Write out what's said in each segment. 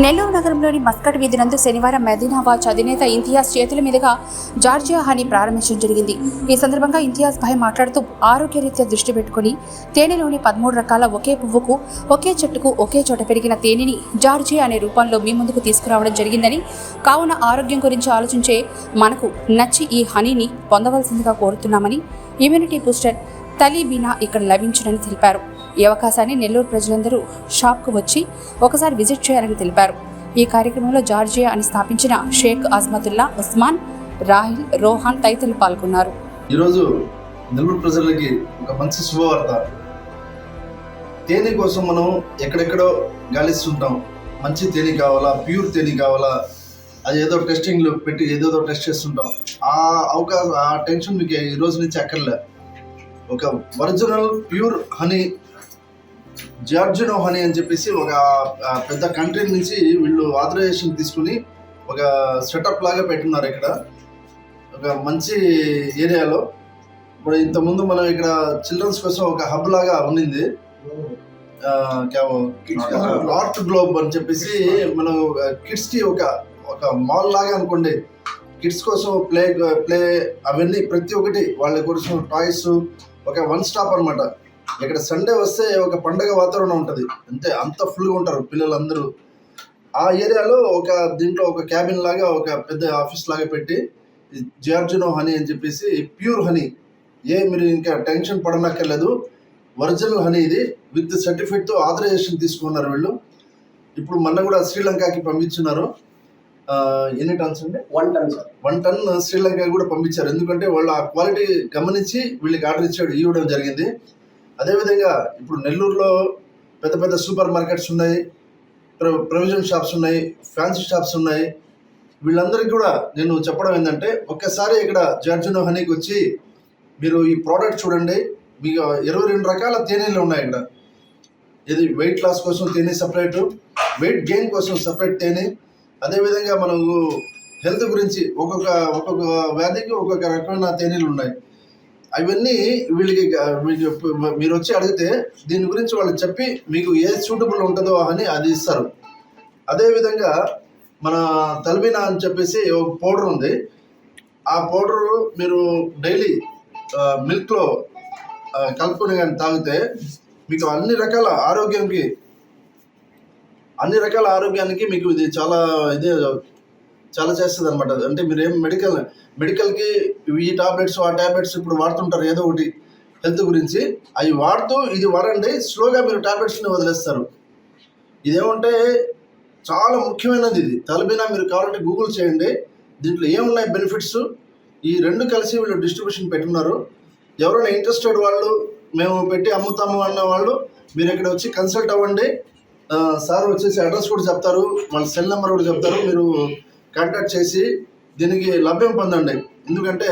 నెల్లూరు నగరంలోని మస్కట్ వీధి నందు శనివారం మదీనా వాచ్ అధినేత ఇంతియాజ్ చేతుల మీదుగా జార్జియా హనీ ప్రారంభించడం జరిగింది. ఈ సందర్భంగా ఇంతియాజ్ భాయ్ మాట్లాడుతూ ఆరోగ్యరీత్యా దృష్టి పెట్టుకుని తేనెలోని 13 రకాల ఒకే పువ్వుకు ఒకే చెట్టుకు ఒకే చోట పెరిగిన తేనెని జార్జియా అనే రూపంలో మీ ముందుకు తీసుకురావడం జరిగిందని, కావున ఆరోగ్యం గురించి ఆలోచించే మనకు నచ్చి ఈ హనీని పొందవలసిందిగా కోరుతున్నామని ఇమ్యూనిటీ బూస్టర్ తలీబీనా ఇక్కడ లభించునని తెలిపారు. ఈ అవకాశాన్ని నెల్లూరు ప్రజలందరూ షాప్కు వచ్చి ఒకసారి విజిట్ చేయాలని తెలిపారు. ఈ కార్యక్రమంలో జార్జియా అని స్థాపించిన షేక్ అజ్మతుల్లా, ఉస్మాన్, రాహిల్, రోహాన్ తదితరులు పాల్గొన్నారు. ఈరోజు నెల్లూరు ప్రజలకి ఒక మంచి శుభవార్త. తేనె కోసం మనం ఎక్కడెక్కడో గాలిస్తుంటాం. మంచి తేనె కావాలా, ప్యూర్ తేనె కావాలా, అది ఏదో టెస్టింగ్లో పెట్టి ఏదేదో టెస్ట్ చేస్తుంటాం. ఆ టెన్షన్ మీకు ఈ రోజు నుంచి అక్కర్లే. ఒక ఒరిజినల్ ప్యూర్ హనీ, జార్జినో హనీ అని చెప్పేసి ఒక పెద్ద కంట్రీ నుంచి వీళ్ళు ఆథరైజేషన్ తీసుకుని ఒక సెటప్ లాగా పెట్టున్నారు ఇక్కడ ఒక మంచి ఏరియాలో. ఇప్పుడు ఇంతకుముందు మనం ఇక్కడ చిల్డ్రన్స్ కోసం ఒక హబ్ లాగా ఉన్నింది, ఆర్ట్ గ్లోబ్ అని చెప్పేసి మనం కిడ్స్కి ఒక మాల్ లాగా అనుకోండి. కిడ్స్ కోసం ప్లే అవన్నీ ప్రతి ఒక్కటి వాళ్ళ కోసం టాయ్స్, ఒక వన్ స్టాప్ అనమాట. ఇక్కడ సండే వస్తే ఒక పండగ వాతావరణం ఉంటుంది, అంత ఫుల్గా ఉంటారు పిల్లలందరూ. ఆ ఏరియాలో దీంట్లో ఒక క్యాబిన్ లాగా ఒక పెద్ద ఆఫీస్ లాగా పెట్టి జార్జినో హనీ అని చెప్పేసి ప్యూర్ హనీ, మీరు ఇంకా టెన్షన్ పడనక్కర్లేదు. ఒరిజినల్ హనీ ఇది విత్ సర్టిఫికేట్తో ఆథరైజేషన్ తీసుకున్నారు వీళ్ళు. ఇప్పుడు మొన్న కూడా శ్రీలంకకి పంపించున్నారు. ఎన్ని టన్స్ అండి? 1 టన్ సార్. 1 టన్ శ్రీలంక కూడా పంపించారు. ఎందుకంటే వాళ్ళు ఆ క్వాలిటీ గమనించి వీళ్ళకి ఆర్డర్ ఇవ్వడం జరిగింది. అదేవిధంగా ఇప్పుడు నెల్లూరులో పెద్ద పెద్ద సూపర్ మార్కెట్స్ ఉన్నాయి, ప్రొవిజన్ షాప్స్ ఉన్నాయి, ఫ్యాన్సీ షాప్స్ ఉన్నాయి. వీళ్ళందరికీ కూడా నేను చెప్పడం ఏంటంటే, ఒక్కసారి ఇక్కడ జార్జినో హనీకి వచ్చి మీరు ఈ ప్రోడక్ట్ చూడండి. మీకు 22 రకాల తేనెలు ఉన్నాయి ఇక్కడ. ఇది వెయిట్ లాస్ కోసం తేనె సపరేటు, వెయిట్ గెయిన్ కోసం సపరేట్ తేనె. అదేవిధంగా మనకు హెల్త్ గురించి ఒక్కొక్క వ్యాధికి ఒక్కొక్క రకమైన తేనెలు ఉన్నాయి. అవన్నీ వీళ్ళకి మీరు వచ్చి అడిగితే దీని గురించి వాళ్ళు చెప్పి మీకు ఏ సూటబుల్ ఉంటుందో అని అది ఇస్తారు. అదేవిధంగా మన తల్బీనా అని చెప్పేసి ఒక పౌడర్ ఉంది. ఆ పౌడరు మీరు డైలీ మిల్క్లో కలుపుకొని కానీ తాగితే మీకు అన్ని రకాల ఆరోగ్యానికి మీకు ఇది చాలా చేస్తుంది అనమాట. అంటే మీరు ఏం మెడికల్కి ఈ టాబ్లెట్స్ ఆ టాబ్లెట్స్ ఇప్పుడు వాడుతుంటారు ఏదో ఒకటి హెల్త్ గురించి, అవి వాడుతూ ఇది వాడండి. స్లోగా మీరు టాబ్లెట్స్ని వదిలేస్తారు. ఇదేమంటే చాలా ముఖ్యమైనది ఇది తల్బీనా. మీరు కావాలంటే గూగుల్ చేయండి, దీంట్లో ఏమున్నాయి బెనిఫిట్స్. ఈ 2 కలిసి వీళ్ళు డిస్ట్రిబ్యూషన్ పెట్టున్నారు. ఎవరైనా ఇంట్రెస్టెడ్ వాళ్ళు, మేము పెట్టి అమ్ముతాము అన్న వాళ్ళు మీరు ఇక్కడ వచ్చి కన్సల్ట్ అవ్వండి. సార్ వచ్చేసి అడ్రస్ కూడా చెప్తారు, వాళ్ళ సెల్ నెంబర్ కూడా చెప్తారు. మీరు కాంటాక్ట్ చేసి దీనికి లభ్యం పొందండి. ఎందుకంటే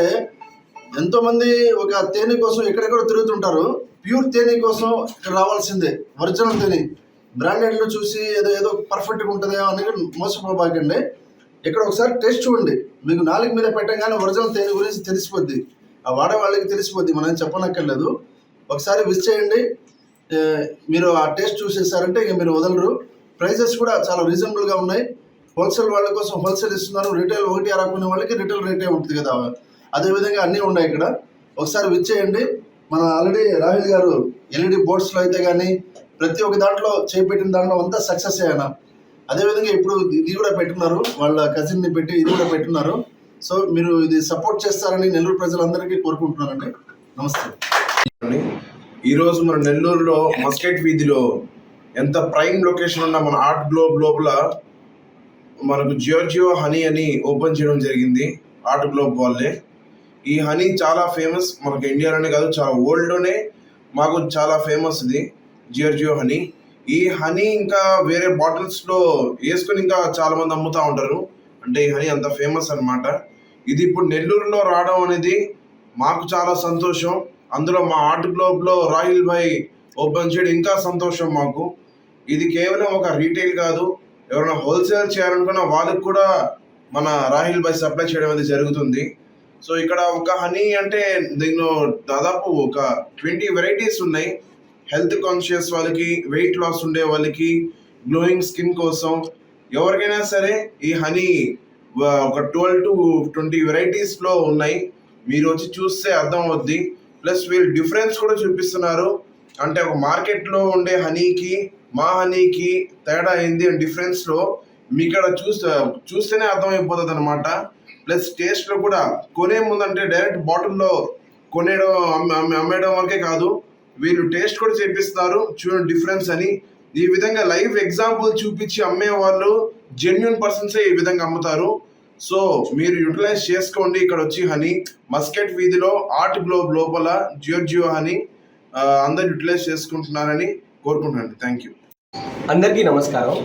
ఎంతోమంది ఒక తేనె కోసం ఎక్కడెక్కడ తిరుగుతుంటారు. ప్యూర్ తేనె కోసం ఇక్కడ రావాల్సిందే. ఒరిజినల్ తేనె బ్రాండెడ్లో చూసి ఏదో పర్ఫెక్ట్గా ఉంటుందో అనేది మోసపోబాకండి. ఇక్కడ ఒకసారి టేస్ట్ చూడండి. మీకు నాలుగు మీద పెట్టగానే ఒరిజినల్ తేనె గురించి తెలిసిపోద్ది, ఆ వాడే వాళ్ళకి తెలిసిపోద్ది, మనం చెప్పనక్కర్లేదు. ఒకసారి విజిట్ చేయండి. మీరు ఆ టేస్ట్ చూసేసారంటే ఇక మీరు వదలరు. ప్రైజెస్ కూడా చాలా రీజనబుల్గా ఉన్నాయి. హోల్సేల్ వాళ్ళ కోసం హోల్సేల్ ఇస్తున్నారు. రిటైల్ 1 రాకునే వాళ్ళకి రిటైల్ రేటే ఉంటుంది కదా, అదేవిధంగా అన్నీ ఉన్నాయి ఇక్కడ. ఒకసారి విజిట్ చేయండి. మన ఆల్రెడీ రాహుల్ గారు ఎల్ఈడి బోర్డ్స్లో అయితే కానీ ప్రతి ఒక్క దాంట్లో చేపెట్టిన దాంట్లో అంతా సక్సెస్ అయ్యాను. అదేవిధంగా ఇప్పుడు ఇది కూడా పెట్టున్నారు, వాళ్ళ కజిన్ని పెట్టి ఇది కూడా పెట్టున్నారు. సో మీరు ఇది సపోర్ట్ చేస్తారని నెల్లూరు ప్రజలందరికీ కోరుకుంటున్నానండి. నమస్తే. ఈరోజు మన నెల్లూరులో మస్కెట్ వీధిలో ఎంత ప్రైమ్ లొకేషన్ ఉన్న మన ఆర్ట్ గ్లోబ్ లోపల మనకు జార్జియో హనీ అని ఓపెన్ చేయడం జరిగింది. ఆర్ట్ గ్లోబ్ వాళ్ళే. ఈ హనీ చాలా ఫేమస్, మనకు ఇండియాలోనే కాదు చాలా వరల్డ్లోనే మాకు చాలా ఫేమస్ ఇది జార్జియో హనీ. ఈ హనీ ఇంకా వేరే బాటిల్స్లో వేసుకొని ఇంకా చాలామంది అమ్ముతూ ఉంటారు. అంటే ఈ హనీ అంత ఫేమస్ అన్నమాట. ఇది ఇప్పుడు నెల్లూరులో రావడం అనేది మాకు చాలా సంతోషం. అందులో మా ఆర్ట్ గ్లోబ్లో రాహిల్ భాయ్ ఓపెన్ చేయడం ఇంకా సంతోషం మాకు. ఇది కేవలం ఒక రీటైల్ కాదు, ఎవరైనా హోల్సేల్ చేయాలనుకున్నా వాళ్ళకి కూడా మన రాహిల్ భాయ్ సప్లై చేయడం అనేది జరుగుతుంది. సో ఇక్కడ ఒక హనీ అంటే దీనిలో దాదాపు ఒక 20 వెరైటీస్ ఉన్నాయి. హెల్త్ కాన్షియస్ వాళ్ళకి, వెయిట్ లాస్ ఉండే వాళ్ళకి, గ్లోయింగ్ స్కిన్ కోసం ఎవరికైనా సరే ఈ హనీ ఒక 12 to 20 వెరైటీస్లో ఉన్నాయి. మీరు వచ్చి చూస్తే అర్థం అవుద్ది. ప్లస్ వీళ్ళు డిఫరెన్స్ కూడా చూపిస్తున్నారు. అంటే ఒక మార్కెట్లో ఉండే హనీకి మా హనీకి తేడా ఏంది అని డిఫరెన్స్లో మీకు ఇక్కడ చూస్తేనే అర్థమైపోతుంది అనమాట. ప్లస్ టేస్ట్లో కూడా కొనే ముందంటే డైరెక్ట్ బాటిల్లో కొనేయడం అమ్మేయడం వరకే కాదు, వీళ్ళు టేస్ట్ కూడా చేపిస్తారు. చూడండి డిఫరెన్స్ అని. ఈ విధంగా లైవ్ ఎగ్జాంపుల్ చూపించి అమ్మే వాళ్ళు జెన్యున్ పర్సన్సే ఈ విధంగా అమ్ముతారు. సో మీరు యూటిలైజ్ చేసుకోండి. ఇక్కడ వచ్చి హనీ మస్కెట్ వీధిలో ఆర్ట్ గ్లోబ్ లోపల జియో హనీ అందరు యూటిలైజ్ చేసుకుంటున్నారని కోరుకుంటున్నాను. Thank you. అందరికీ నమస్కారం.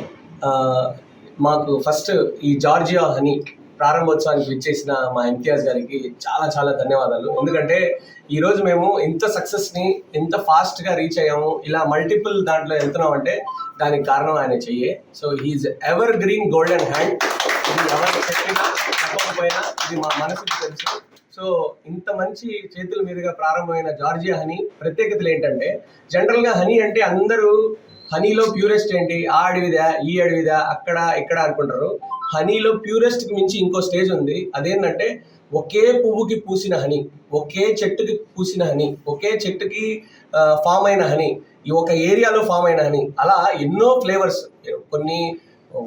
మాకు ఫస్ట్ ఈ జార్జియా హనీ ప్రారంభోత్సవానికి విచ్చేసిన మా ఇంతియాజ్ గారికి చాలా చాలా ధన్యవాదాలు. ఎందుకంటే ఈరోజు మేము ఇంత సక్సెస్ని ఎంత ఫాస్ట్గా రీచ్ అయ్యాము, ఇలా మల్టిపుల్ దాంట్లో వెళ్తున్నాం అంటే దానికి కారణం ఆయన చెయ్యే. So he's evergreen golden hand. ఇది ఎవరు చెప్పినా చెప్పకపోయినా ఇది మా మనసుకు తెలుసు. సో ఇంత మంచి చేతుల మీదుగా ప్రారంభమైన జార్జియా హనీ ప్రత్యేకతలు ఏంటంటే, జనరల్గా హనీ అంటే అందరూ హనీలో ప్యూరెస్ట్ ఏంటి, ఆ అడవిదా ఈ అడవిదా అక్కడ ఇక్కడ అనుకుంటారు. హనీలో ప్యూరెస్ట్కి మించి ఇంకో స్టేజ్ ఉంది. అదేంటంటే ఒకే పువ్వుకి పూసిన హనీ, ఒకే చెట్టుకి పూసిన హనీ, ఒకే చెట్టుకి ఫామ్ అయిన హనీ, ఈ ఒక ఏరియాలో ఫామ్ అయిన హనీ, అలా ఎన్నో ఫ్లేవర్స్, కొన్ని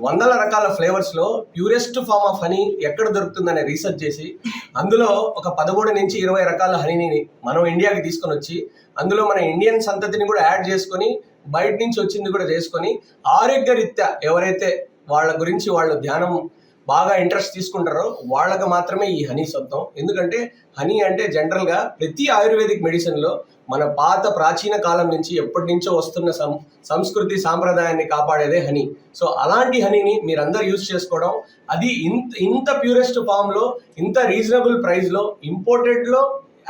వందల రకాల ఫ్లేవర్స్లో ప్యూరెస్ట్ ఫామ్ ఆఫ్ హనీ ఎక్కడ దొరుకుతుందనే రీసెర్చ్ చేసి అందులో ఒక 13 నుంచి 20 రకాల హనీని మనం ఇండియాకి తీసుకొని వచ్చి అందులో మన ఇండియన్ సంతతిని కూడా యాడ్ చేసుకొని బయట నుంచి వచ్చింది కూడా చేసుకొని ఆరోగ్యరీత్యా ఎవరైతే వాళ్ళ గురించి వాళ్ళు ధ్యానం బాగా ఇంట్రెస్ట్ తీసుకుంటారో వాళ్ళకి మాత్రమే ఈ హనీ సొంతం. ఎందుకంటే హనీ అంటే జనరల్గా ప్రతి ఆయుర్వేదిక్ మెడిసిన్లో మన పాత ప్రాచీన కాలం నుంచి ఎప్పటి నుంచో వస్తున్న సంస్కృతి సాంప్రదాయాన్ని కాపాడేదే హనీ. సో అలాంటి హనీని మీరందరూ యూజ్ చేసుకోవడం, అది ఇంత ప్యూరెస్ట్ ఫామ్లో ఇంత రీజనబుల్ ప్రైస్లో ఇంపోర్టెడ్లో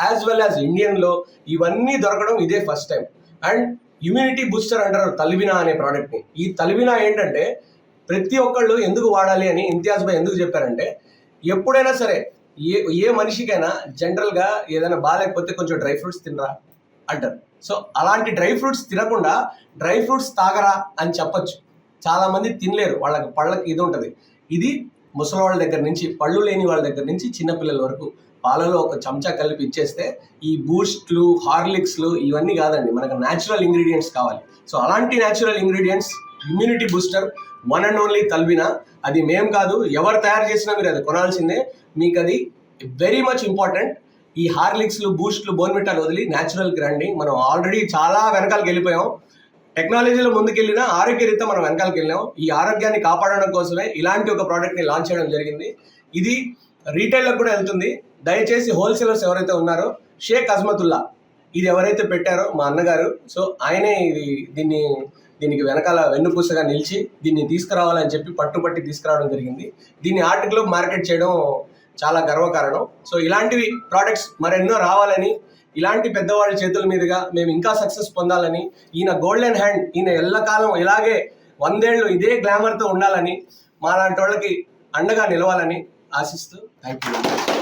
యాజ్ వెల్ యాజ్ ఇండియన్లో ఇవన్నీ దొరకడం ఇదే first time. And immunity booster అంటారు తల్వినా అనే ప్రోడక్ట్ని. ఈ తల్వినా ఏంటంటే ప్రతి ఒక్కళ్ళు ఎందుకు వాడాలి అని ఇంతియాజ్ భాయ్ ఎందుకు చెప్పారంటే, ఎప్పుడైనా సరే ఏ మనిషికైనా జనరల్గా ఏదైనా బాగాలేకపోతే కొంచెం డ్రై ఫ్రూట్స్ తినరా అంటారు. సో అలాంటి డ్రై ఫ్రూట్స్ తినకుండా డ్రై ఫ్రూట్స్ తాగరా అని చెప్పొచ్చు. చాలామంది తినలేరు, వాళ్ళకి పళ్ళకి ఇది ఉంటుంది. ఇది ముసలి వాళ్ళ దగ్గర నుంచి, పళ్ళు లేని వాళ్ళ దగ్గర నుంచి చిన్నపిల్లల వరకు పాలలో ఒక చెంచా కలిపి ఇచ్చేస్తే ఈ బూస్ట్లు, హార్లిక్స్లు ఇవన్నీ కాదండి, మనకు న్యాచురల్ ఇంగ్రీడియంట్స్ కావాలి. సో అలాంటి natural ingredients immunity booster one and only తల్వినా. అది మేము కాదు, ఎవరు తయారు చేసినా మీరు అది కొనాల్సిందే. మీకు అది వెరీ మచ్ ఇంపార్టెంట్. ఈ హార్లిక్స్లు, బూస్ట్లు, బోర్న్విటాలు వదిలి న్యాచురల్కి రండి. మనం ఆల్రెడీ చాలా వెనకాలకి వెళ్ళిపోయాం. టెక్నాలజీలో ముందుకెళ్ళినా ఆరోగ్యరీత్యా మనం వెనకాలకి వెళ్ళాం. ఈ ఆరోగ్యాన్ని కాపాడడం కోసమే ఇలాంటి ఒక ప్రోడక్ట్ని లాంచ్ చేయడం జరిగింది. ఇది రీటైల్కి కూడా వెళ్తుంది. దయచేసి హోల్సేలర్స్ ఎవరైతే ఉన్నారో, షేక్ అజ్మతుల్లా ఇది ఎవరైతే పెట్టారో మా అన్నగారు, సో ఆయనే దీనికి వెనకాల వెన్నుపూసగా నిలిచి దీన్ని తీసుకురావాలని చెప్పి పట్టుబట్టి తీసుకురావడం జరిగింది. దీన్ని ఆర్ట్ గ్లోబ్ మార్కెట్ చేయడం చాలా గర్వకారణం. సో ఇలాంటివి ప్రోడక్ట్స్ మరెన్నో రావాలని, ఇలాంటి పెద్దవాళ్ళ చేతుల మీదుగా మేము ఇంకా సక్సెస్ పొందాలని, ఈయన గోల్డెన్ హ్యాండ్, ఈయన ఎల్లకాలం ఇలాగే 100 ఏళ్ళు ఇదే గ్లామర్తో ఉండాలని, మా లాంటి వాళ్ళకి అండగా నిలవాలని ఆశిస్తూ థ్యాంక్ యూ.